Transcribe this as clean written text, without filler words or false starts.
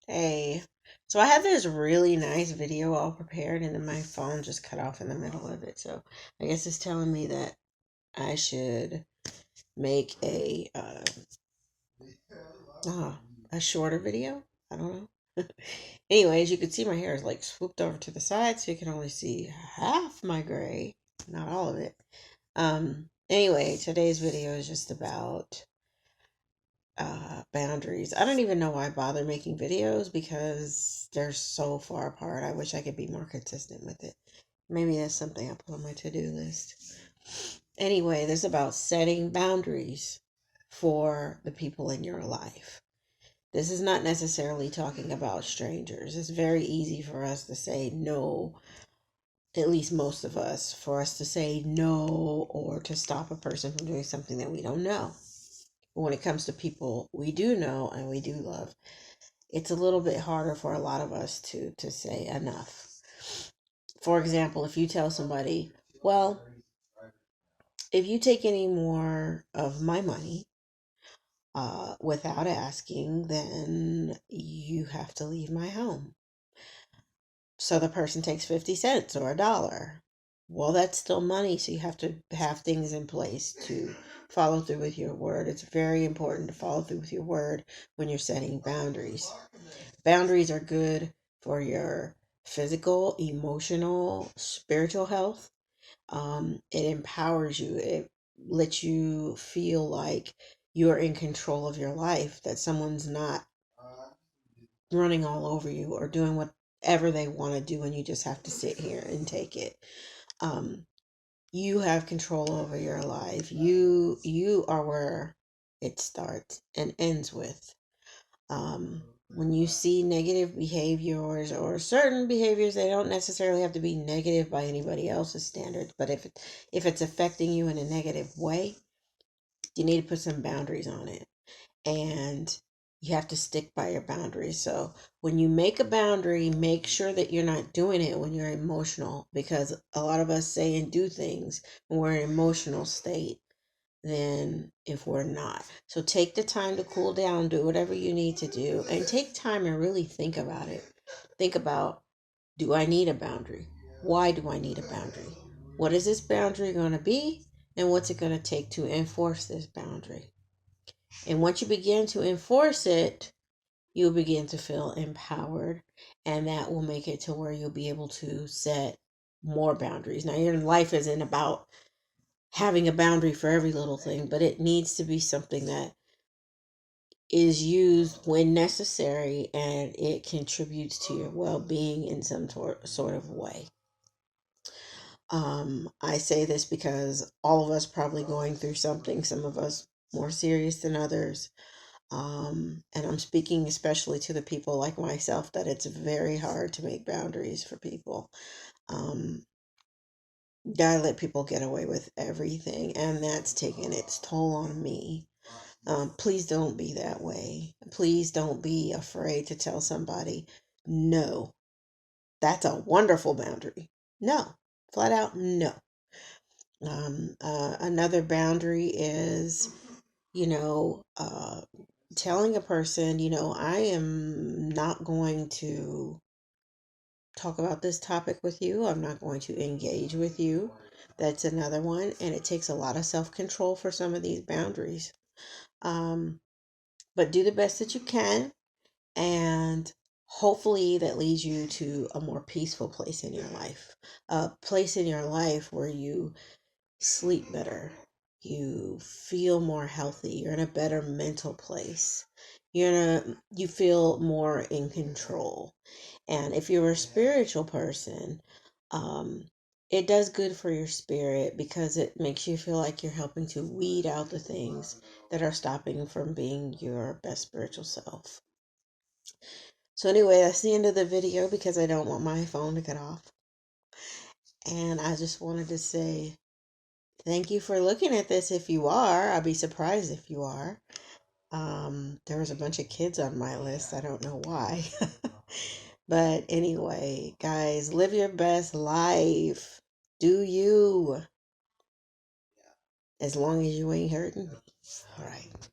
Hey, so I had this really nice video all prepared, and then my phone just cut off in the middle of it. So I guess it's telling me that I should make uh, a shorter video. I don't know. Anyways, you can see my hair is like swooped over to the side, so you can only see half my gray, not all of it. Anyway, today's video is just about boundaries. I don't even know why I bother making videos because they're so far apart. I wish I could be more consistent with it. Maybe that's something I put on my to-do list. Anyway, this is about setting boundaries for the people in your life. This is not necessarily talking about strangers. It's very easy for us to say no, at least most of us, for us to say no or to stop a person from doing something that we don't know. But when it comes to people we do know and we do love, it's a little bit harder for a lot of us to say enough. For example, if you tell somebody, well, if you take any more of my money without asking, then you have to leave my home. So the person takes 50 cents or a dollar. Well, that's still money, so you have to have things in place to follow through with your word. It's very important to follow through with your word when you're setting boundaries. Boundaries are good for your physical, emotional, spiritual health. It empowers you. It lets you feel like you're in control of your life, that someone's not running all over you or doing whatever they want to do, and you just have to sit here and take it. Um, you have control over your life. You are where it starts and ends with. When you see negative behaviors or certain behaviors, they don't necessarily have to be negative by anybody else's standards, but if it's affecting you in a negative way, you need to put some boundaries on it, and you have to stick by your boundaries. So when you make a boundary, make sure that you're not doing it when you're emotional, because a lot of us say and do things when we're in an emotional state than if we're not. So take the time to cool down, do whatever you need to do, and take time and really think about it. Think about, do I need a boundary? Why do I need a boundary? What is this boundary going to be? And what's it going to take to enforce this boundary? And once you begin to enforce it, you'll begin to feel empowered, and that will make it to where you'll be able to set more boundaries. Now, your life isn't about having a boundary for every little thing, but it needs to be something that is used when necessary and it contributes to your well-being in some sort of way. I say this because all of us probably going through something, some of us more serious than others. And I'm speaking especially to the people like myself that it's very hard to make boundaries for people. Um, gotta let people get away with everything, and that's taking its toll on me. Please don't be that way. Please don't be afraid to tell somebody, no, that's a wonderful boundary. No, flat out, no. Another boundary is, you know, telling a person, I am not going to talk about this topic with you. I'm not going to engage with you. That's another one. And it takes a lot of self control for some of these boundaries. Um, but do the best that you can. And hopefully that leads you to a more peaceful place in your life. A place in your life where you sleep better, you feel more healthy, you're in a better mental place, you feel more in control. And if you're a spiritual person, um it does good for your spirit because it makes you feel like you're helping to weed out the things that are stopping you from being your best spiritual self. So anyway, that's the end of the video because I don't want my phone to get off. And I just wanted to say thank you for looking at this. If you are, I'd be surprised if you are. There was a bunch of kids on my list. I don't know why. But anyway, guys, live your best life. Do you, as long as you ain't hurting me. All right.